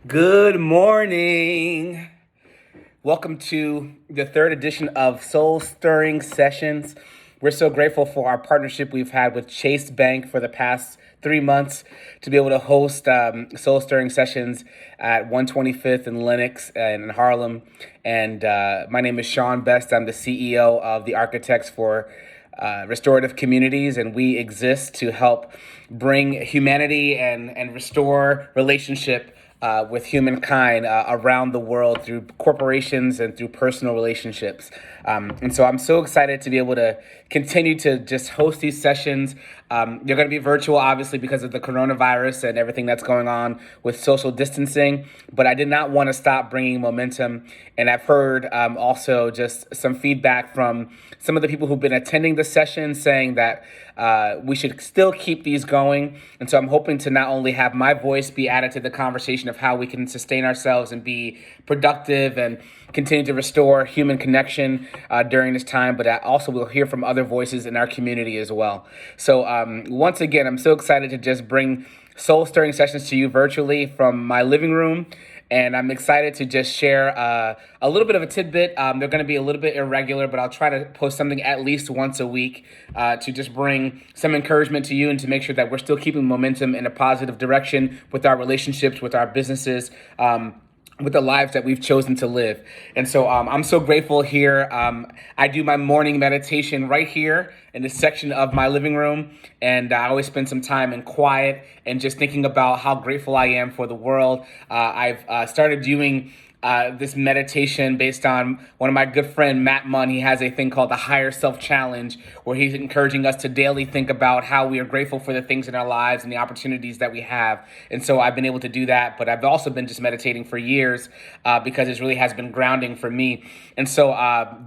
Good morning. Welcome to the third edition of Soul Stirring Sessions. We're so grateful for our partnership we've had with Chase Bank for the past 3 months to be able to host Soul Stirring Sessions at 125th and Lenox and in Harlem. And my name is Sean Best. I'm the CEO of the Architects for Restorative Communities, and we exist to help bring humanity and restore relationship with humankind around the world through corporations and through personal relationships. And so I'm so excited to be able to continue to just host these sessions. They're going to be virtual, obviously, because of the coronavirus and everything that's going on with social distancing. But I did not want to stop bringing momentum. And I've heard also just some feedback from some of the people who've been attending the session saying that we should still keep these going. And so I'm hoping to not only have my voice be added to the conversation of how we can sustain ourselves and be productive and continue to restore human connection during this time, but also we'll hear from other voices in our community as well. So once again, I'm so excited to just bring soul stirring sessions to you virtually from my living room. And I'm excited to just share a little bit of a tidbit. They're going to be a little bit irregular, but I'll try to post something at least once a week to just bring some encouragement to you and to make sure that we're still keeping momentum in a positive direction with our relationships, with our businesses, with the lives that we've chosen to live. And so I'm so grateful here. I do my morning meditation right here in this section of my living room. And I always spend some time in quiet and just thinking about how grateful I am for the world. I've started doing this meditation based on one of my good friend, Matt Munn. He has a thing called the Higher Self Challenge, where he's encouraging us to daily think about how we are grateful for the things in our lives and the opportunities that we have. And so I've been able to do that, but I've also been just meditating for years because it really has been grounding for me. And so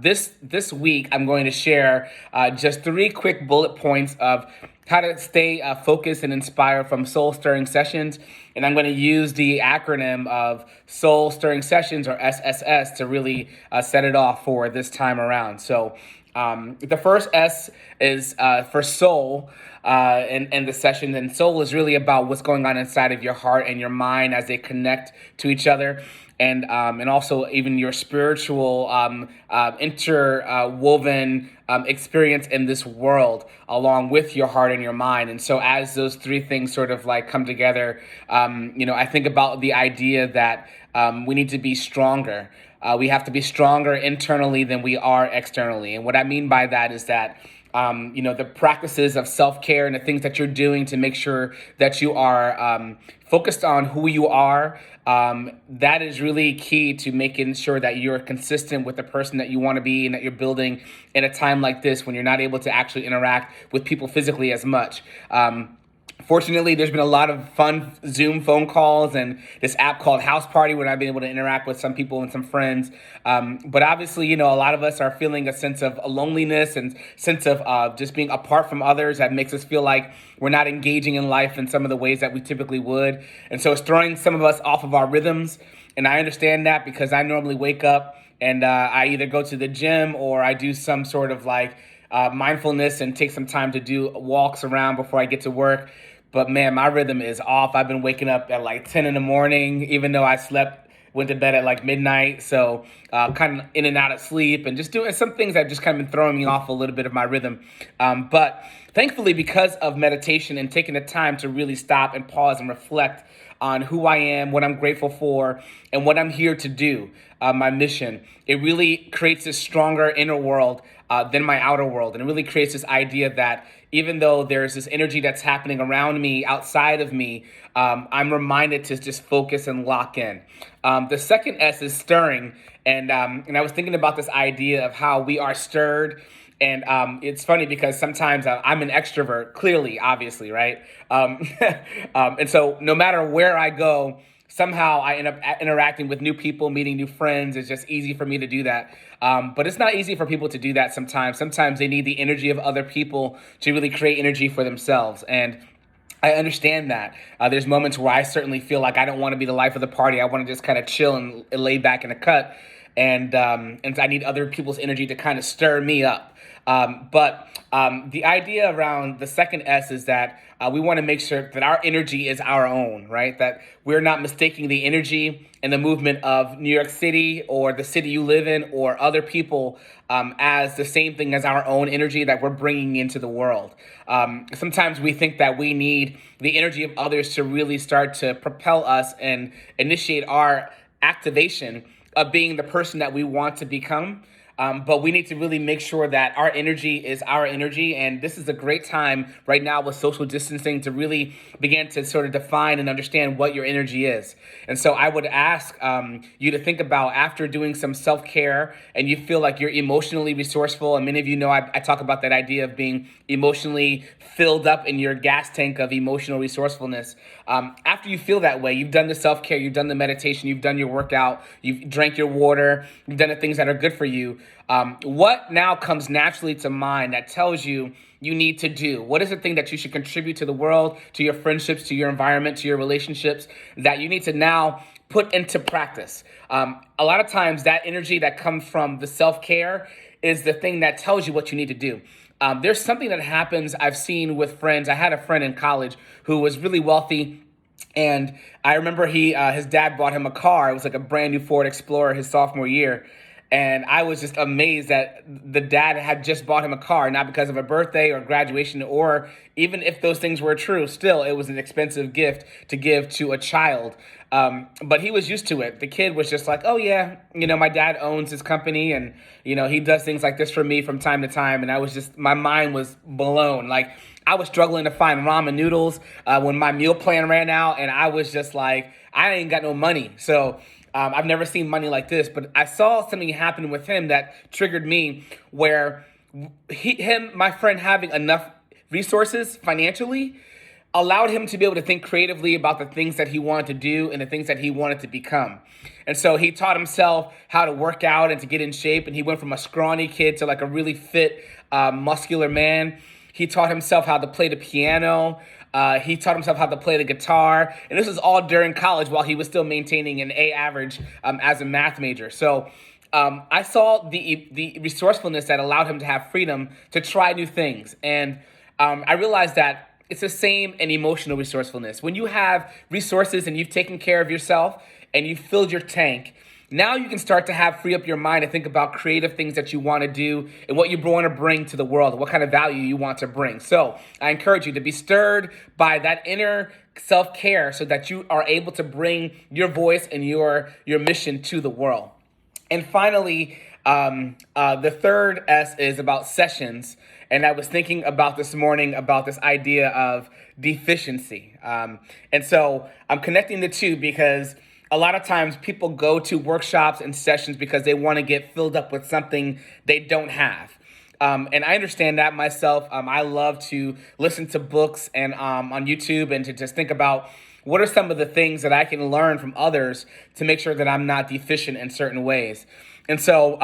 this week, I'm going to share just 3 quick bullet points of how to stay focused and inspired from Soul Stirring Sessions. And I'm going to use the acronym of Soul Stirring Sessions, or SSS, to really set it off for this time around. So the first S is for soul and the session. And soul is really about what's going on inside of your heart and your mind as they connect to each other. And also even your spiritual interwoven experience in this world along with your heart and your mind. And so as those 3 things sort of like come together, I think about the idea that we need to be stronger. We have to be stronger internally than we are externally. And what I mean by that is that the practices of self-care and the things that you're doing to make sure that you are focused on who you are, that is really key to making sure that you're consistent with the person that you want to be and that you're building in a time like this when you're not able to actually interact with people physically as much. Fortunately, there's been a lot of fun Zoom phone calls and this app called House Party where I've been able to interact with some people and some friends. But obviously, a lot of us are feeling a sense of loneliness and sense of just being apart from others that makes us feel like we're not engaging in life in some of the ways that we typically would. And so it's throwing some of us off of our rhythms. And I understand that because I normally wake up and I either go to the gym or I do some sort of mindfulness and take some time to do walks around before I get to work. But man, my rhythm is off. I've been waking up at 10 in the morning, even though I went to bed at midnight. So kind of in and out of sleep and just doing some things that just kind of been throwing me off a little bit of my rhythm. But thankfully, because of meditation and taking the time to really stop and pause and reflect on who I am, what I'm grateful for, and what I'm here to do, my mission, it really creates this stronger inner world than my outer world. And it really creates this idea that even though there's this energy that's happening around me, outside of me, I'm reminded to just focus and lock in. The second S is stirring. And I was thinking about this idea of how we are stirred. And it's funny because sometimes I'm an extrovert, clearly, obviously, right? And so no matter where I go, somehow I end up interacting with new people, meeting new friends. It's just easy for me to do that. But it's not easy for people to do that sometimes. Sometimes they need the energy of other people to really create energy for themselves. And I understand that. There's moments where I certainly feel like I don't want to be the life of the party. I want to just kind of chill and lay back in a cut. And I need other people's energy to kind of stir me up. But the idea around the second S is that we want to make sure that our energy is our own, right? That we're not mistaking the energy and the movement of New York City or the city you live in or other people as the same thing as our own energy that we're bringing into the world. Sometimes we think that we need the energy of others to really start to propel us and initiate our activation of being the person that we want to become. But we need to really make sure that our energy is our energy. And this is a great time right now with social distancing to really begin to sort of define and understand what your energy is. And so I would ask you to think about, after doing some self-care and you feel like you're emotionally resourceful, and many of you know I talk about that idea of being emotionally filled up in your gas tank of emotional resourcefulness. After you feel that way, you've done the self-care, you've done the meditation, you've done your workout, you've drank your water, you've done the things that are good for you. What now comes naturally to mind that tells you you need to do? What is the thing that you should contribute to the world, to your friendships, to your environment, to your relationships, that you need to now put into practice? A lot of times that energy that comes from the self-care is the thing that tells you what you need to do. There's something that happens I've seen with friends. I had a friend in college who was really wealthy, and I remember his dad bought him a car. It was like a brand new Ford Explorer his sophomore year. And I was just amazed that the dad had just bought him a car, not because of a birthday or graduation, or even if those things were true, still it was an expensive gift to give to a child. But he was used to it. The kid was just like, oh yeah, my dad owns his company, and he does things like this for me from time to time. And my mind was blown. Like, I was struggling to find ramen noodles when my meal plan ran out, and I was just like, I ain't got no money. So I've never seen money like this, but I saw something happen with him that triggered me, where my friend having enough resources financially allowed him to be able to think creatively about the things that he wanted to do and the things that he wanted to become. And so he taught himself how to work out and to get in shape, and he went from a scrawny kid to like a really fit, muscular man. He taught himself how to play the piano. He taught himself how to play the guitar. And this was all during college while he was still maintaining an A average as a math major. So I saw the resourcefulness that allowed him to have freedom to try new things. And I realized that it's the same in emotional resourcefulness. When you have resources and you've taken care of yourself and you've filled your tank, now you can start to free up your mind to think about creative things that you want to do and what you want to bring to the world, what kind of value you want to bring. So I encourage you to be stirred by that inner self-care so that you are able to bring your voice and your mission to the world. And finally, the third S is about sessions. And I was thinking about this morning about this idea of deficiency. And so I'm connecting the two because a lot of times people go to workshops and sessions because they want to get filled up with something they don't have. And I understand that myself. I love to listen to books and on YouTube and to just think about what are some of the things that I can learn from others to make sure that I'm not deficient in certain ways. And so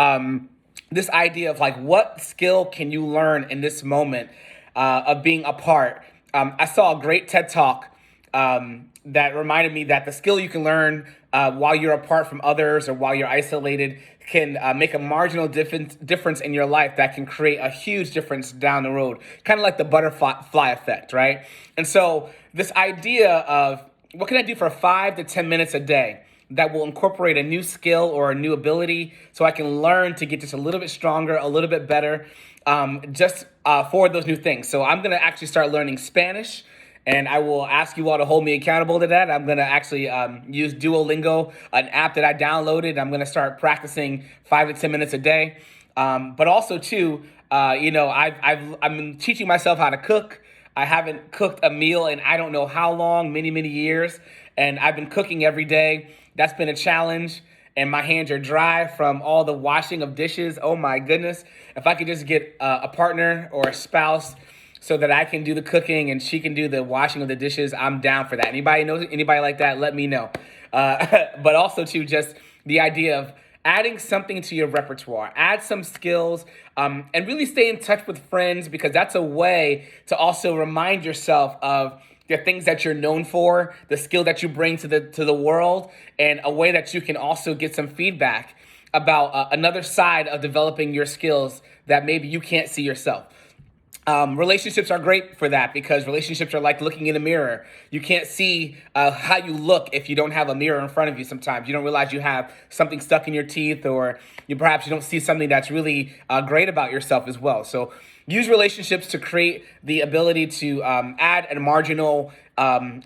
this idea of like, what skill can you learn in this moment of being apart? I saw a great TED Talk that reminded me that the skill you can learn while you're apart from others or while you're isolated can make a marginal difference in your life that can create a huge difference down the road, kind of like the butterfly effect, right? And so this idea of what can I do for 5 to 10 minutes a day that will incorporate a new skill or a new ability so I can learn to get just a little bit stronger, a little bit better, for those new things. So I'm going to actually start learning Spanish, and I will ask you all to hold me accountable to that. I'm going to actually use Duolingo, an app that I downloaded. I'm going to start practicing 5 to 10 minutes a day. But also, too, I've been teaching myself how to cook. I haven't cooked a meal in I don't know how long, many, many years. And I've been cooking every day. That's been a challenge. And my hands are dry from all the washing of dishes. Oh, my goodness. If I could just get a partner or a spouse so that I can do the cooking and she can do the washing of the dishes, I'm down for that. Anybody knows anybody like that? Let me know. But also, too, just the idea of adding something to your repertoire, add some skills, and really stay in touch with friends, because that's a way to also remind yourself of the things that you're known for, the skill that you bring to the world, and a way that you can also get some feedback about another side of developing your skills that maybe you can't see yourself. Relationships are great for that because relationships are like looking in a mirror. You can't see how you look if you don't have a mirror in front of you sometimes. You don't realize you have something stuck in your teeth, or perhaps you don't see something that's really great about yourself as well. So use relationships to create the ability to add a marginal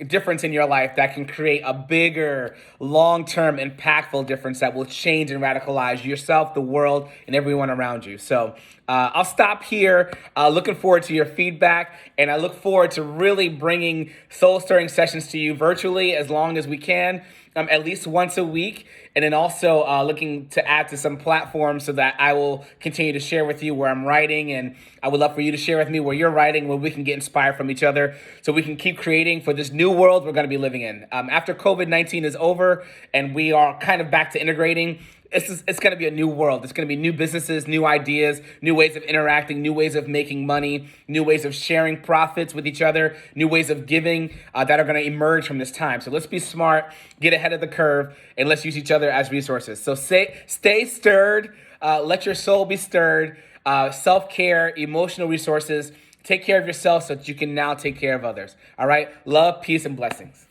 difference in your life that can create a bigger, long-term, impactful difference that will change and radicalize yourself, the world, and everyone around you. So I'll stop here. Looking forward to your feedback, and I look forward to really bringing soul-stirring sessions to you virtually as long as we can, at least once a week. And then also looking to add to some platforms so that I will continue to share with you where I'm writing. And I would love for you to share with me where you're writing, where we can get inspired from each other so we can keep creating for this new world we're going to be living in. After COVID-19 is over and we are kind of back to integrating, it's going to be a new world. It's going to be new businesses, new ideas, new ways of interacting, new ways of making money, new ways of sharing profits with each other, new ways of giving that are going to emerge from this time. So let's be smart, get ahead of the curve, and let's use each other as resources. So stay stirred. Let your soul be stirred. Self-care, emotional resources. Take care of yourself so that you can now take care of others. All right? Love, peace, and blessings.